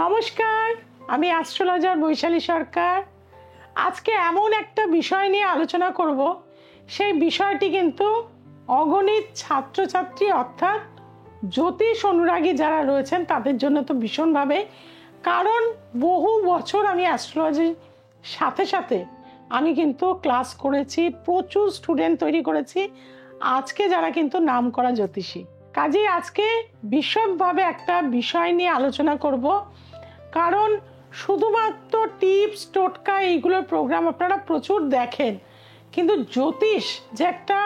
নমস্কার, আমি অ্যাস্ট্রোলজার বৈশালী সরকার। আজকে এমন একটা বিষয় নিয়ে আলোচনা করব, সেই বিষয়টি কিন্তু অগণিত ছাত্রছাত্রী অর্থাৎ জ্যোতিষ অনুরাগী যারা রয়েছেন তাদের জন্য তো ভীষণভাবে, কারণ বহু বছর আমি অ্যাস্ট্রোলজির সাথে সাথে আমি কিন্তু ক্লাস করেছি, প্রচুর স্টুডেন্ট তৈরি করেছি আজকে যারা কিন্তু নামকরা জ্যোতিষী। কাজেই আজকে বিশদভাবে একটা বিষয় নিয়ে আলোচনা করব, কারণ শুধুমাত্র টিপস টোটকা এইগুলোর প্রোগ্রাম আপনারা প্রচুর দেখেন, কিন্তু জ্যোতিষ যে একটা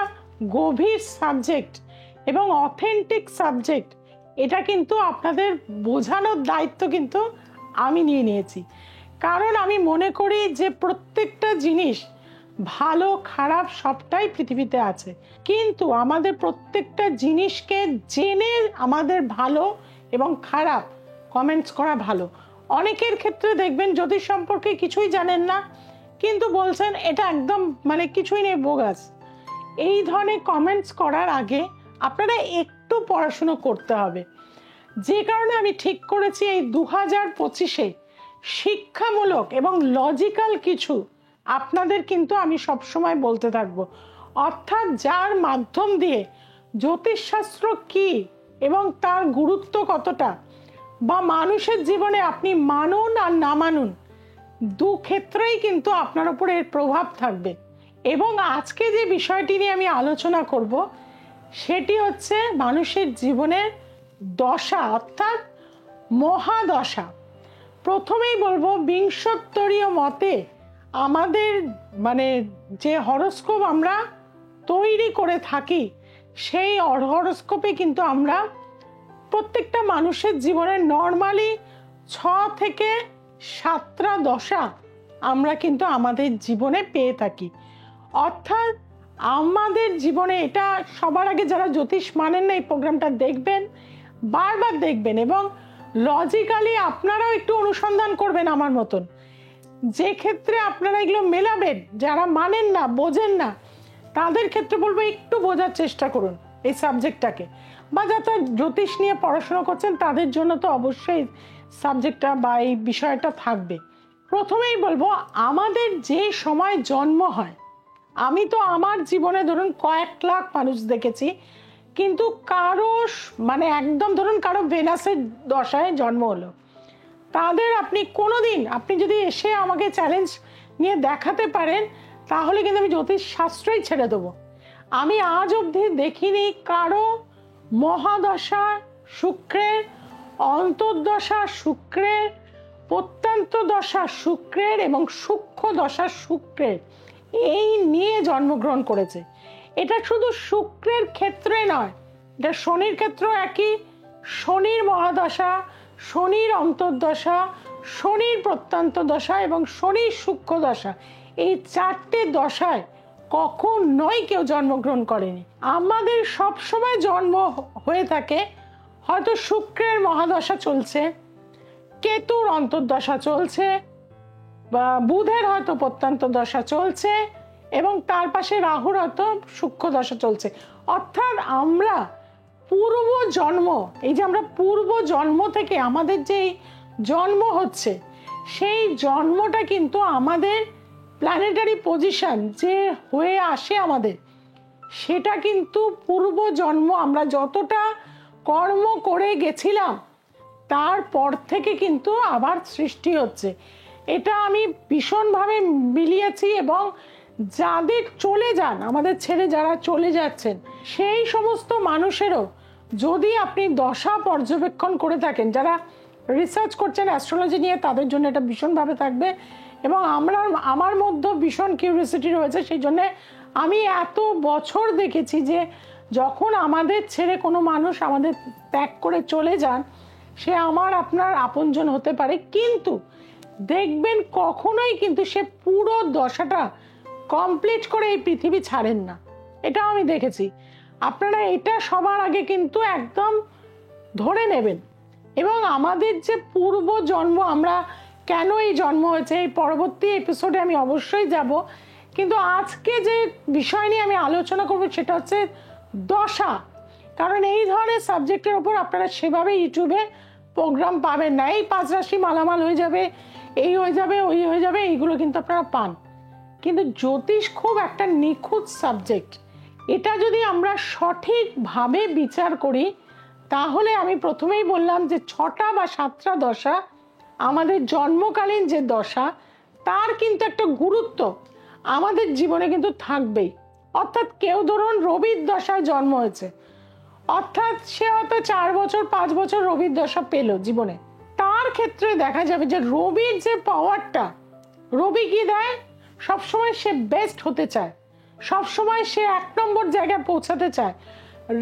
গভীর সাবজেক্ট এবং অথেন্টিক সাবজেক্ট, এটা কিন্তু আপনাদের বোঝানোর দায়িত্ব কিন্তু আমি নিয়ে নিয়েছি। কারণ আমি মনে করি যে প্রত্যেকটা জিনিস ভালো খারাপ সবটাই পৃথিবীতে আছে, কিন্তু আমাদের প্রত্যেকটা জিনিসকে জেনে আমাদের ভালো এবং খারাপ কমেন্টস করা ভালো। অনেকের ক্ষেত্রে দেখবেন জ্যোতিষ সম্পর্কে কিছুই জানেন না, কিন্তু বলছেন এটা একদম কিছুই নেই, বোগাস। এই ধরনের কমেন্টস করার আগে আপনারা একটু পড়াশুনো করতে হবে। যে কারণে আমি ঠিক করেছি এই 2025-এ শিক্ষামূলক এবং লজিক্যাল কিছু আপনাদের কিন্তু আমি সবসময় বলতে থাকবো, অর্থাৎ যার মাধ্যম দিয়ে জ্যোতিষশাস্ত্র কি এবং তার গুরুত্ব কতটা, বা মানুষের জীবনে আপনি মানুন আর না মানুন দু ক্ষেত্রেই কিন্তু আপনার উপর এর প্রভাব থাকবে। এবং আজকে যে বিষয়টি নিয়ে আমি আলোচনা করব সেটি হচ্ছে মানুষের জীবনের দশা অর্থাৎ মহাদশা। প্রথমেই বলবো, বিংশোত্তরীয় মতে আমাদের যে হরোস্কোপ আমরা তৈরি করে থাকি, সেই হরোস্কোপে কিন্তু আমরা প্রত্যেকটা মানুষের জীবনে নর্মালি 6 থেকে 7টা দশা আমরা কিন্তু আমাদের জীবনে পেয়ে থাকি। অর্থাৎ আমাদের জীবনে, এটা সবার আগে যারা জ্যোতিষ মানেন না এই প্রোগ্রামটা দেখবেন, বারবার দেখবেন এবং লজিক্যালি আপনারাও একটু অনুসন্ধান করবেন আমার মতন। যে ক্ষেত্রে আপনারা এগুলো মেলাবেন, যারা মানেন না বোঝেন না তাদের ক্ষেত্রে বলবো একটু বোঝার চেষ্টা করুন এই সাবজেক্টটাকে, বা যারা জ্যোতিষ নিয়ে পড়াশোনা করছেন তাদের জন্য তো অবশ্যই সাবজেক্টটা বা এই বিষয়টা থাকবে। প্রথমেই বলবো, আমাদের যে সময় জন্ম হয়, আমি তো আমার জীবনে ধরুন কয়েক লাখ মানুষ দেখেছি, কিন্তু কারো একদম ধরুন কারো ভেনাসের দশায় জন্ম হলো, তাদের আপনি যদি এসে আমাকে চ্যালেঞ্জ নিয়ে দেখাতে পারেন, তাহলে কিন্তু আমি জ্যোতিষ শাস্ত্রই ছেড়ে দেবো। আমি আজ অবধি দেখিনি কারো মহাদশা শুক্রের, অন্তর্দশা শুক্রের, প্রত্যন্ত দশা শুক্রের এবং সূক্ষ্ম দশা শুক্রের এই নিয়ে জন্মগ্রহণ করেছে। এটা শুধু শুক্রের ক্ষেত্রে নয়, এটা শনির ক্ষেত্রেও একই। শনির মহাদশা, শনির অন্তর্দশা, শনির প্রত্যন্ত দশা এবং শনির সূক্ষ্ম দশা, এই 4টে দশায় কখনোই কেউ জন্মগ্রহণ করেনি। আমাদের সব সময় জন্ম হয়ে থাকে হয়তো শুক্রের মহাদশা চলছে, কেতুর অন্তর্দশা চলছে, বা বুধের হয়তো প্রত্যন্ত দশা চলছে এবং তার পাশে রাহুর হয়তো সূক্ষ্ম দশা চলছে। অর্থাৎ আমরা পূর্ব জন্ম, এই যে আমরা পূর্ব জন্ম থেকে আমাদের যে জন্ম হচ্ছে, সেই জন্মটা কিন্তু আমাদের প্ল্যানেটারি পজিশন যে হয়ে আসে আমাদের, সেটা কিন্তু পূর্ব জন্ম আমরা যতটা কর্ম করে গেছিলাম তারপর থেকে কিন্তু আবার সৃষ্টি হচ্ছে। এটা আমি ভীষণভাবে মিলিয়েছি, এবং যাদের চলে যান, আমাদের ছেড়ে যারা চলে যাচ্ছেন, সেই সমস্ত মানুষেরও যদি আপনি দশা পর্যবেক্ষণ করে থাকেন, যারা রিসার্চ করছেন অ্যাস্ট্রোলজি নিয়ে, তাদের জন্য এটা ভীষণভাবে থাকবে। এবং আমার মধ্যে ভীষণ কিউরিওসিটি রয়েছে, সেই জন্য আমি এত বছর দেখেছি যে যখন আমাদের ছেড়ে কোনো মানুষ আমাদের ত্যাগ করে চলে যান, সে আপনার আপনজন হতে পারে, কিন্তু দেখবেন কখনোই কিন্তু সে পুরো দশাটা কমপ্লিট করে এই পৃথিবী ছাড়েন না। এটাও আমি দেখেছি। আপনারা এটা সবার আগে কিন্তু একদম ধরে নেবেন। এবং আমাদের যে পূর্ব জন্ম, আমরা কেন এই জন্ম হয়েছে, এই পরবর্তী এপিসোডে আমি অবশ্যই যাব, কিন্তু আজকে যে বিষয় নিয়ে আমি আলোচনা করব সেটা হচ্ছে দশা। কারণ এই ধরনের সাবজেক্টের উপর আপনারা সেভাবে ইউটিউবে প্রোগ্রাম পাবেন না। এই 5 রাশি মালামাল হয়ে যাবে, এই হয়ে যাবে, ওই হয়ে যাবে, এইগুলো কিন্তু আপনারা পান। কিন্তু জ্যোতিষ খুব একটা নিখুঁত সাবজেক্ট। এটা যদি আমরা সঠিকভাবে বিচার করি তাহলে আমি প্রথমেই বললাম যে 6টা বা 7টা দশা আমাদের জন্মকালীন যে দশা তার কিন্তু একটা গুরুত্ব আমাদের জীবনে কিন্তু থাকবেই। অর্থাৎ কেউ ধরুন রবির দশায় জন্ম হয়েছে, অর্থাৎ সে হয়তো 4 বছর 5 বছর রবির দশা পেল জীবনে, তার ক্ষেত্রে দেখা যাবে যে রবির যে পাওয়ারটা, রবি কি দেয়, সবসময় সে বেস্ট হতে চায়, সবসময় সে 1 নম্বর জায়গায় পৌঁছাতে চায়।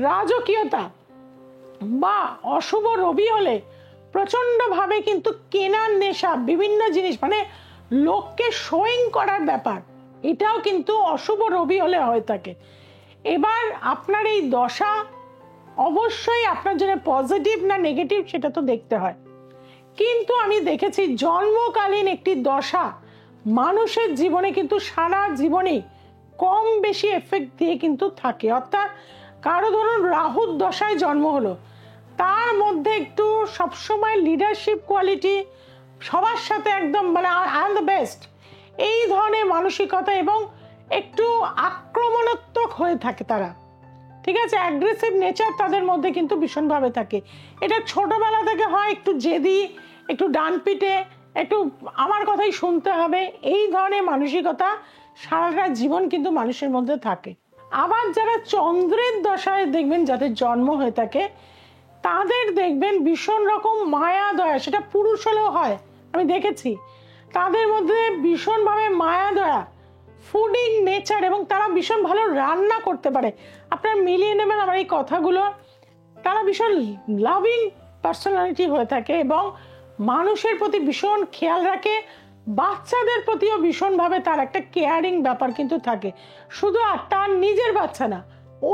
রাজকীয়তা বা অশুভ রবি হলে প্রচন্ডভাবে কিন্তু কেনার নেশা, বিভিন্ন জিনিস মানে লোককে শোয়িং করার ব্যাপার, এটাও কিন্তু অশুভ রবি হলে হয়ে থাকে। এবার আপনার এই দশা অবশ্যই আপনার জন্য পজিটিভ না নেগেটিভ সেটা তো দেখতে হয়, কিন্তু আমি দেখেছি জন্মকালীন একটি দশা মানুষের জীবনে কিন্তু সারা জীবনে কম বেশি এফেক্ট দিয়ে কিন্তু থাকে। অর্থাৎ কারো ধরুন রাহুর দশায় জন্ম হলো, তার মধ্যে একটু সবসময় লিডারশিপ কোয়ালিটি, সবার সাথে একদম মানে আই এম দ্য বেস্ট, এই ধরনের মানসিকতা এবং একটু আক্রমণাত্মক হয়ে থাকে তারা, ঠিক আছে, অ্যাগ্রেসিভ নেচার তাদের মধ্যে কিন্তু ভীষণভাবে থাকে। এটা ছোটবেলা থেকে হয়, একটু জেদি, একটু ডানপিটে, একটু আমার কথাই শুনতে হবে, এই ধরনের মানসিকতা সারাটা জীবন কিন্তু মানুষের মধ্যে থাকে। আবার যারা চন্দ্রের দশায় দেখবেন যাদের জন্ম হয়ে থাকে তাদের দেখবেন ভীষণ রকম মায়া দয়া, সেটা পুরুষ হলেও হয়, আমি দেখেছি তাদের মধ্যে ভীষণভাবে মায়া দয়া, ফুডিং নেচার, এবং তারা ভীষণ ভালো রান্না করতে পারে। আপনারা মিলিয়ে নেবেন আমার এই কথাগুলো, তারা ভীষণ লাভিং পার্সোনালিটি হয়ে থাকে এবং মানুষের প্রতি ভীষণ খেয়াল রাখে, বাচ্চাদের প্রতিও ভীষণভাবে তার একটা কেয়ারিং ব্যাপার কিন্তু থাকে। শুধু আর তার নিজের বাচ্চা না,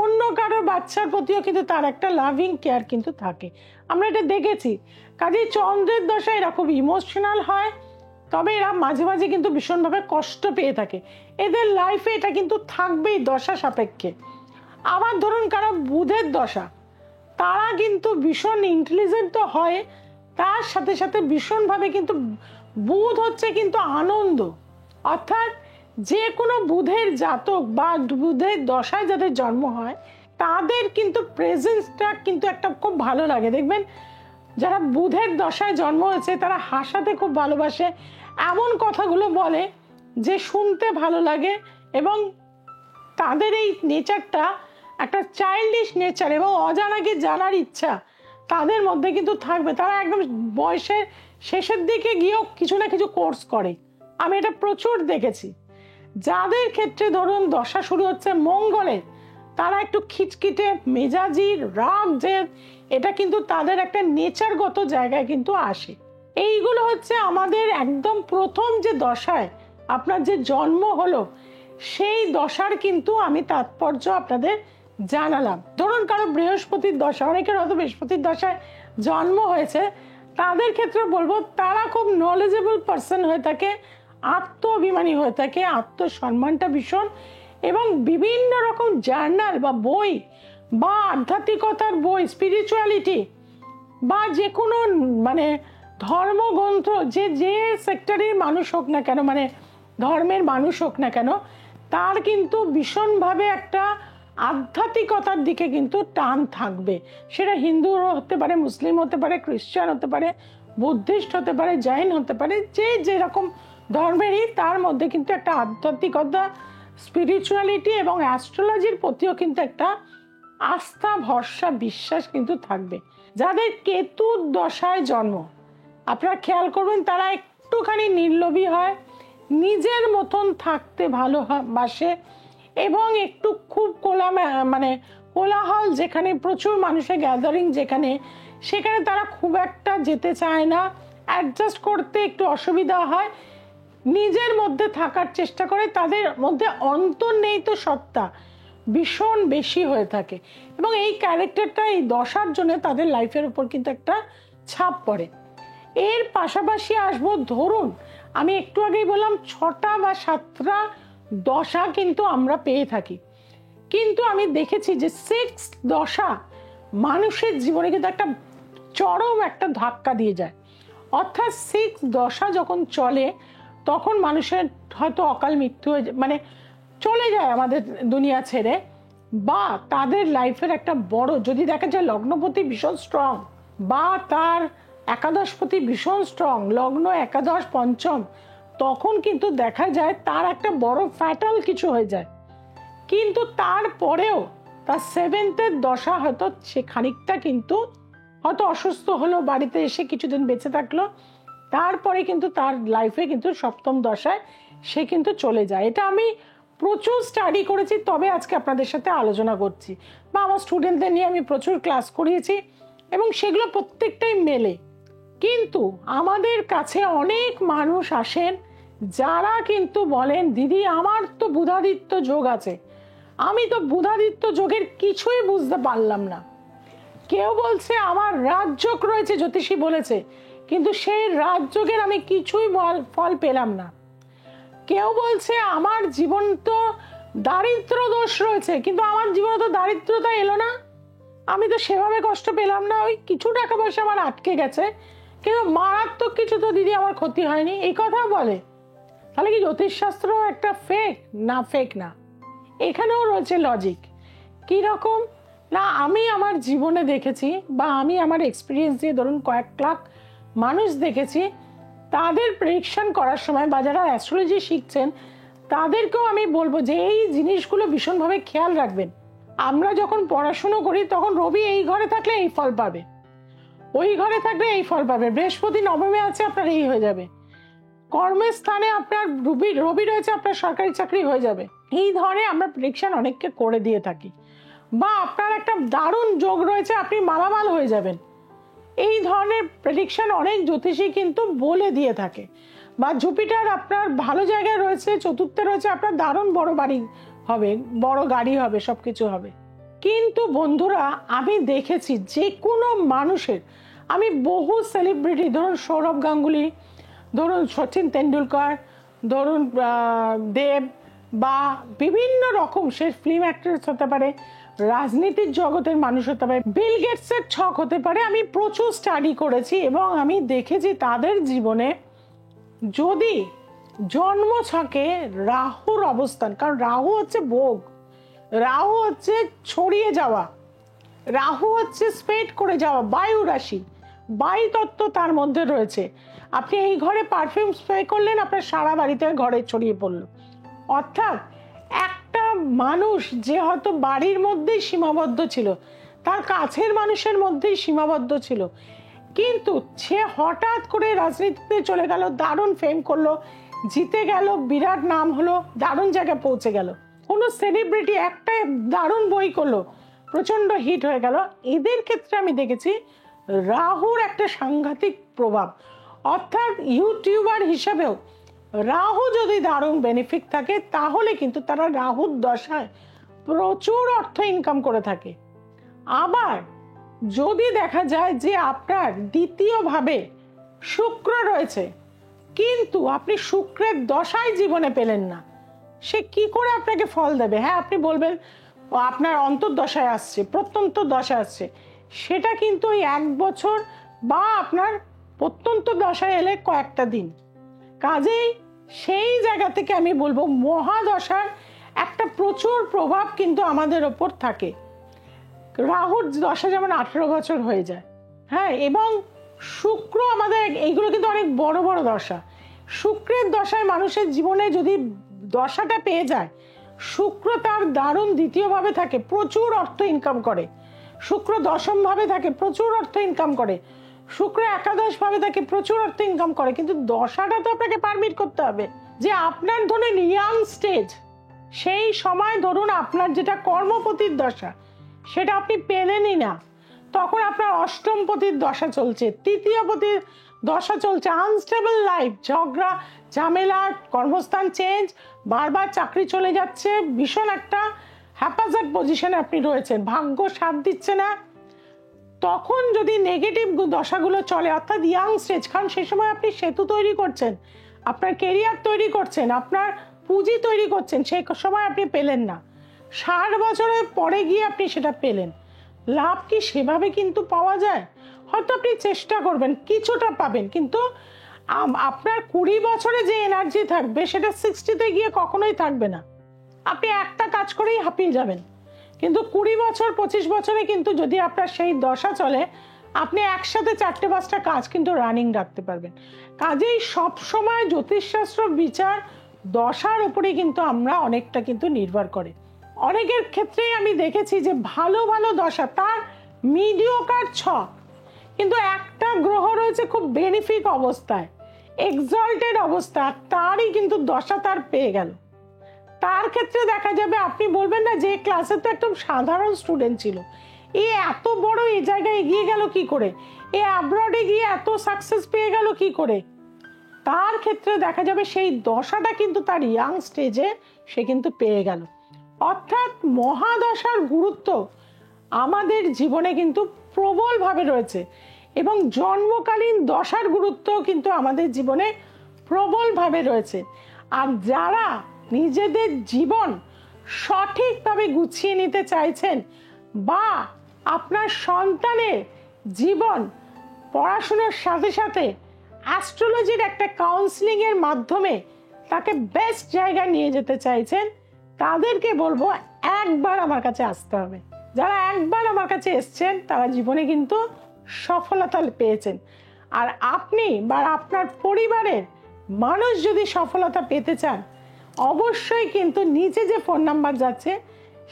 অন্য কারোর বাচ্চার প্রতিও কিন্তু তার একটা লাভিং কেয়ার কিন্তু থাকে, আমরা এটা দেখেছি। কাজেই চন্দ্রের দশা এরা খুব ইমোশনাল হয়, তবে এরা মাঝে মাঝে কিন্তু ভীষণভাবে কষ্ট পেয়ে থাকে, এদের লাইফে এটা কিন্তু থাকবেই দশা সাপেক্ষে। আবার ধরুন কারো বুধের দশা, তারা কিন্তু ভীষণ ইন্টেলিজেন্ট তো হয়, তার সাথে সাথে ভীষণভাবে কিন্তু বুধ হচ্ছে কিন্তু আনন্দ। অর্থাৎ যে কোনো বুধের জাতক বা বুধের দশায় যাদের জন্ম হয় তাদের কিন্তু প্রেজেন্সটা কিন্তু একটা খুব ভালো লাগে। দেখবেন যারা বুধের দশায় জন্ম হয়েছে তারা হাসাতে খুব ভালোবাসে, এমন কথাগুলো বলে যে শুনতে ভালো লাগে, এবং তাদের এই নেচারটা একটা চাইল্ডিশ নেচার এবং অজানাকে জানার ইচ্ছা তাদের মধ্যে কিন্তু থাকবে। তারা একদম বয়সের শেষের দিকে গিয়েও কিছু না কিছু কোর্স করে, আমি এটা প্রচুর দেখেছি। যাদের ক্ষেত্রে ধরুন দশা শুরু হচ্ছে মঙ্গলের, তারা একটু খিটখিটে মেজাজি, রাগ, জেদ, এটা কিন্তু তাদের একটা নেচারগত জায়গায় কিন্তু আসে। এইগুলো হচ্ছে আমাদের একদম প্রথম যে দশায় আপনার যে জন্ম হলো সেই দশার কিন্তু আমি তাৎপর্য আপনাদের জানালাম। ধরুন কারো বৃহস্পতির দশা, অনেকের হয়তো বৃহস্পতির দশায় জন্ম হয়েছে, তাদের ক্ষেত্রে বলবো তারা খুব নলেজেবল পার্সন হয়ে থাকে, আত্মঅভিমানী হয়ে থাকে, আত্মসম্মানটা ভীষণ, এবং বিভিন্ন রকম জার্নাল বা বই বা আধ্যাত্মিকতার বই, স্পিরিচুয়ালিটি বা যে কোনো মানে ধর্মগ্রন্থ, যে যে সেক্টরের মানুষ হোক না কেন, মানে ধর্মের মানুষ হোক না কেন, তার কিন্তু ভীষণভাবে একটা আধ্যাত্মিকতার দিকে কিন্তু টান থাকবে। সেটা হিন্দু হতে পারে, মুসলিম হতে পারে, খ্রিস্টান হতে পারে, বুদ্ধিস্ট হতে পারে, জৈন হতে পারে, যে যেরকম ধর্মেরই, তার মধ্যে কিন্তু একটা আধ্যাত্মিকতা, স্পিরিচুয়ালিটি এবং অ্যাস্ট্রোলজির প্রতিও কিন্তু একটা আস্থা, ভরসা, বিশ্বাস কিন্তু থাকবে। যাদের কেতুর দশায় জন্ম, আপনারা খেয়াল করবেন তারা একটুখানি নির্লোভী হয়, নিজের মতন থাকতে ভালোবাসে এবং একটু খুব মানে কোলাহল, যেখানে প্রচুর মানুষের গ্যাদারিং, সেখানে তারা খুব একটা যেতে চায় না, অ্যাডজাস্ট করতে একটু অসুবিধা হয়, নিজের মধ্যে থাকার চেষ্টা করে, তাদের মধ্যে অন্তর্নিহিত সত্তা ভীষণ বেশি হয়ে থাকে এবং এই ক্যারেক্টারটা এই দশার জন্য তাদের লাইফের উপর কিন্তু একটা ছাপ পড়ে। এর পাশাপাশি আসবো, ধরুন আমি একটু আগেই বললাম 6টা বা 7টা দশা কিন্তু আমরা পেয়ে থাকি, কিন্তু আমি দেখেছি যে 6 দশা মানুষের জীবনে কিন্তু একটা চরম একটা ধাক্কা দিয়ে যায়। অর্থাৎ 6 দশা যখন চলে তখন মানুষের হয়তো অকাল মৃত্যু হয়ে মানে চলে যায় আমাদের দুনিয়া ছেড়ে, বা তাদের লাইফের একটা বড়, যদি দেখা যায় লগ্নপতি ভীষণ স্ট্রং বা তার একাদশপতি ভীষণ স্ট্রং, লগ্ন একাদশ পঞ্চম, তখন কিন্তু দেখা যায় তার একটা বড় ফ্যাটাল কিছু হয়ে যায়। কিন্তু তারপরেও তার 7th দশা হয়তো সে খানিকটা কিন্তু হয়তো অসুস্থ হলো, বাড়িতে এসে কিছুদিন বেঁচে থাকলো, তারপরে কিন্তু তার লাইফে কিন্তু 7ম দশায় সে কিন্তু চলে যায়। এটা আমি প্রচুর স্টাডি করেছি, তবে আজকে আপনাদের সাথে আলোচনা করছি, বা আমার স্টুডেন্টদের নিয়ে আমি প্রচুর ক্লাস করিয়েছি এবং সেগুলো প্রত্যেকটাই মেলে। কিন্তু আমাদের কাছে অনেক মানুষ আসেন যারা কিন্তু বলেন, দিদি আমার তো বুধাদিত্য যোগ আছে, আমি তো বুধাদিত্য যোগের কিছুই বুঝতে পারলাম না। কেউ বলছে আমার রাজযোগ রয়েছে, জ্যোতিষী বলেছে, কিন্তু সেই রাজযোগের আমি কিছুই ফল পেলাম না। কেউ বলছে আমার জীবন তো দারিদ্র দোষ রয়েছে, কিন্তু আমার জীবনে তো দারিদ্রতা এলো না, আমি তো সেভাবে কষ্ট পেলাম না, ওই কিছু টাকা পয়সা আমার আটকে গেছে, কিন্তু মারাত্মক কিছু তো দিদি আমার ক্ষতি হয়নি, এই কথা বলে। তাহলে কি জ্যোতিষশাস্ত্র একটা ফেক? না, ফেক না, এখানেও রয়েছে লজিক। কি রকম না, আমি আমার জীবনে দেখেছি, বা আমি আমার এক্সপিরিয়েন্স দিয়ে ধরুন কয়েক লাখ মানুষ দেখেছি, তাদের প্রেডিকশন করার সময় বা যারা অ্যাস্ট্রোলজি শিখছেন তাদেরকেও আমি বলবো যে এই জিনিসগুলো ভীষণভাবে খেয়াল রাখবেন। আমরা যখন পড়াশুনো করি তখন রবি এই ঘরে থাকলে এই ফল পাবে, ওই ঘরে থাকলে এই ফল পাবে, বৃহস্পতি নবমে আছে আপনার এই হয়ে যাবে, কর্মস্থানে আপনার রবি রয়েছে আপনার সরকারি চাকরি হয়ে যাবে, এই ধরনের আমরা প্রেডিকশন অনেককে করে দিয়ে থাকি। বা আপনার একটা দারুণ যোগ রয়েছে, আপনি মালামাল হয়ে যাবেন, এই ধরনের প্রেডিকশন অনেক জ্যোতিষী কিন্তু বলে দিয়ে থাকে। বা জুপিটার আপনার ভালো জায়গায় রয়েছে, চতুর্থে রয়েছে, আপনার দারুণ বড় বাড়ি হবে, বড় গাড়ি হবে, সবকিছু হবে। কিন্তু বন্ধুরা আমি দেখেছি যে কোনো মানুষের, আমি বহু সেলিব্রিটি, ধরুন সৌরভ গাঙ্গুলি, ধরুন সচিন তেন্ডুলকর, ধরুন দেব, বা বিভিন্ন রকম, সে ফিল্ম অ্যাক্ট্রেস হতে পারে, রাজনীতির জগতের মানুষ হতে পারে, বিল গেটসের ছক হতে পারে, আমি প্রচুর স্টাডি করেছি এবং আমি দেখেছি তাদের জীবনে যদি জন্ম ছকে রাহুর অবস্থান, কারণ রাহু হচ্ছে ভোগ, রাহু হচ্ছে ছড়িয়ে যাওয়া, রাহু হচ্ছে স্প্রেড করে যাওয়া, বায়ু রাশি, বায়ু তত্ত্ব তার মধ্যে রয়েছে। আপনি এই ঘরে পারফিউম স্প্রে করলেন, আপনার সারা বাড়িতে ঘরে ছড়িয়ে পড়লো। অর্থাৎ একটা মানুষ যে হয়তো বাড়ির মধ্যেই সীমাবদ্ধ ছিল, তার কাছের মানুষের মধ্যেই সীমাবদ্ধ ছিল, কিন্তু সে হঠাৎ করে রাজনীতিতে চলে গেল, দারুণ ফেম করলো, জিতে গেল, বিরাট নাম হলো, দারুণ জায়গায় পৌঁছে গেল। কোনো সেলিব্রিটি একটা দারুণ বই করলো, প্রচন্ড হিট হয়ে গেল, এদের ক্ষেত্রে আমি দেখেছি রাহুর একটা সাংঘাতিক প্রভাব। অর্থাৎ ইউটিউবার হিসাবেও রাহু যদি দারুণ বেনিফিট থাকে তাহলে কিন্তু তারা রাহুর দশায় প্রচুর অর্থ ইনকাম করে থাকে। আবার যদি দেখা যায় যে আপনার দ্বিতীয়ভাবে শুক্র রয়েছে, কিন্তু আপনি শুক্রের দশায় জীবনে পেলেন না, সে কি করে আপনাকে ফল দেবে? হ্যাঁ, আপনি বলবেন আপনার অন্তর্দশায় আসছে, প্রত্যন্ত দশায় আসছে, সেটা কিন্তু ওই 1 বছর বা আপনার প্রত্যন্ত দশায় এলে কয়েকটা দিন। কাজেই সেই জায়গা থেকে আমি বলবো মহাদশার একটা প্রচুর প্রভাব কিন্তু আমাদের ওপর থাকে। রাহুর দশা যেমন 18 বছর হয়ে যায়, হ্যাঁ, এবং শুক্র আমাদের, এইগুলো কিন্তু অনেক বড় বড় দশা। শুক্রের দশায় মানুষের জীবনে যদি দশাটা পেয়ে যায়, শুক্র তার দারুণ দ্বিতীয়ভাবে থাকে, প্রচুর অর্থ ইনকাম করে, শুক্র দশম ভাবে থাকে, প্রচুর অর্থ ইনকাম করে, শুক্র একাদশ ভাবে থাকে, প্রচুর অর্থ ইনকাম করে। কিন্তু দশাটা তো আপনাকে পারমিট করতে হবে যে আপনার ধরুন ইয়াং স্টেজ, সেই সময় ধরুন আপনার যেটা কর্মপতির দশা সেটা আপনি পেলেনই না, তখন আপনার অষ্টমপতির দশা চলছে, তৃতীয়পতির দশা চলছে, আনস্টেবল লাইফ, ঝগড়া ঝামেলা, কর্মস্থান চেঞ্জ, বারবার চাকরি চলে যাচ্ছে, ভীষণ একটা হ্যাপাজার্ড পজিশনে আপনি রয়েছেন, ভাগ্য সাথ দিচ্ছে না। তখন যদি নেগেটিভ দশাগুলো চলে, অর্থাৎ ইয়াং স্টেজ, কারণ সেই সময় আপনি সেতু তৈরি করছেন, আপনার কেরিয়ার তৈরি করছেন, আপনার পুঁজি তৈরি করছেন, সেই সময় আপনি পেলেন না, 60 বছরের পরে গিয়ে আপনি সেটা পেলেন। লাভ কি সেভাবে কিন্তু পাওয়া যায়? হয়তো আপনি চেষ্টা করবেন, কিছুটা পাবেন, কিন্তু আপনার 20 বছরে যে এনার্জি থাকবে সেটা 60-তে গিয়ে কখনোই থাকবে না। আপনি একটা কাজ করেই হাঁপিয়ে যাবেন। কিন্তু 20 বছর 25 বছরে কিন্তু যদি আপনার সেই দশা চলে, আপনি একসাথে 4-5টা কাজ কিন্তু রানিং রাখতে পারবেন। কাজেই সব সময় জ্যোতিষশাস্ত্র বিচার দশার উপরে কিন্তু আমরা অনেকটা কিন্তু নির্ভর করে। অনেকের ক্ষেত্রেই আমি দেখেছি যে ভালো ভালো দশা, তার মিডিওকার ছক, কিন্তু একটা গ্রহ রয়েছে খুব বেনিফিক অবস্থায়, এক্সল্টেড অবস্থা, তারই কিন্তু দশা তার পেয়ে গেল। তার ক্ষেত্রে দেখা যাবে, আপনি বলবেন না যে ক্লাসে তো একদম সাধারণ স্টুডেন্ট ছিল, এ এত বড় এই জায়গায় এগিয়ে গেল কি করে, এ অ্যাব্রডে গিয়ে এত সাকসেস পেয়ে গেল কি করে। তার ক্ষেত্রে দেখা যাবে সেই দশাটা কিন্তু তার ইয়াং স্টেজে সে কিন্তু পেয়ে গেল। অর্থাৎ মহাদশার গুরুত্ব আমাদের জীবনে কিন্তু প্রবলভাবে রয়েছে, এবং জন্মকালীন দশার গুরুত্ব কিন্তু আমাদের জীবনে প্রবলভাবে রয়েছে। আর যারা নিজেদের জীবন সঠিকভাবে গুছিয়ে নিতে চাইছেন, বা আপনার সন্তানের জীবন পড়াশোনার সাথে সাথে অ্যাস্ট্রোলজির একটা কাউন্সিলিং এর মাধ্যমে তাকে বেস্ট জায়গায় নিয়ে যেতে চাইছেন, তাদেরকে বলবো একবার আমার কাছে আসতে হবে। যারা একবার আমার কাছে এসছেন তারা জীবনে কিন্তু সফলতা পেয়েছেন। আর আপনি বা আপনার পরিবারের মানুষ যদি সফলতা পেতে চান, অবশ্যই কিন্তু নিচে যে ফোন নাম্বার যাচ্ছে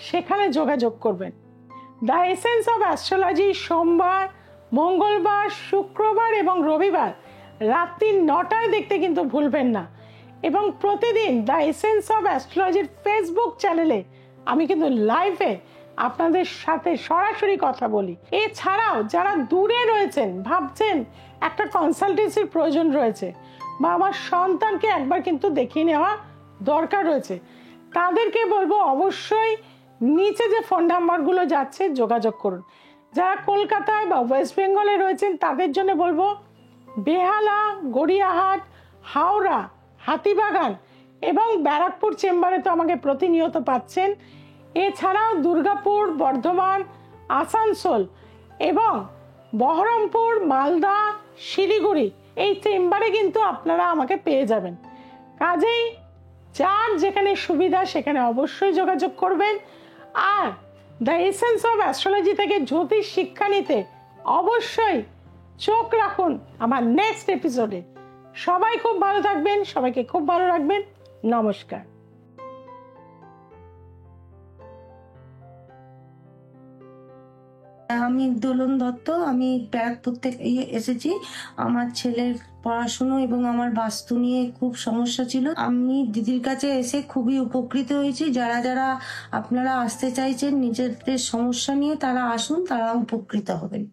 সেখানে যোগাযোগ করবেন। দ্য এসেন্স অফ অ্যাস্ট্রোলজি সোমবার, মঙ্গলবার, শুক্রবার এবং রবিবার রাত্রি 9টায় দেখতে কিন্তু ভুলবেন না। এবং প্রতিদিন দ্য এসেন্স অফ অ্যাস্ট্রোলজির ফেসবুক চ্যানেলে আমি কিন্তু লাইভে আপনাদের সাথে সরাসরি কথা বলি। এছাড়াও যারা দূরে রয়েছেন, ভাবছেন একটা কনসালটেন্সির প্রয়োজন রয়েছে, বা আমার সন্তানকে একবার কিন্তু দেখিয়ে নেওয়া দরকার রয়েছে, তাদেরকে বলবো অবশ্যই নিচে যে ফোন নাম্বারগুলো যাচ্ছে যোগাযোগ করুন। যারা কলকাতায় বা ওয়েস্ট বেঙ্গলে রয়েছেন তাদের জন্য বলবো বেহালা, গড়িয়াহাট, হাওড়া, হাতিবাগান এবং ব্যারাকপুর চেম্বারে তো আমাকে প্রতিনিয়ত পাচ্ছেন। এছাড়াও দুর্গাপুর, বর্ধমান, আসানসোল এবং বহরমপুর, মালদা, শিলিগুড়ি এই চেম্বারে কিন্তু আপনারা আমাকে পেয়ে যাবেন। কাজেই যার যেখানে সুবিধা সেখানে অবশ্যই যোগাযোগ করবেন। Are the essence of astrology থেকে জ্যোতিষ শিক্ষা নিতে অবশ্যই চোখ রাখুন আমার নেক্সট এপিসোডে। সবাই খুব ভালো থাকবেন, সবাইকে খুব ভালো রাখবেন। নমস্কার। আমি দোলন দত্ত, আমি ব্যারাকপুর থেকে এসেছি। আমার ছেলের পড়াশুনো এবং আমার বাস্তু নিয়ে খুব সমস্যা ছিল। আমি দিদির কাছে এসে খুবই উপকৃত হয়েছি। যারা যারা আপনারা আসতে চাইছেন নিজেদের সমস্যা নিয়ে, তারা আসুন, তারা উপকৃত হবেন।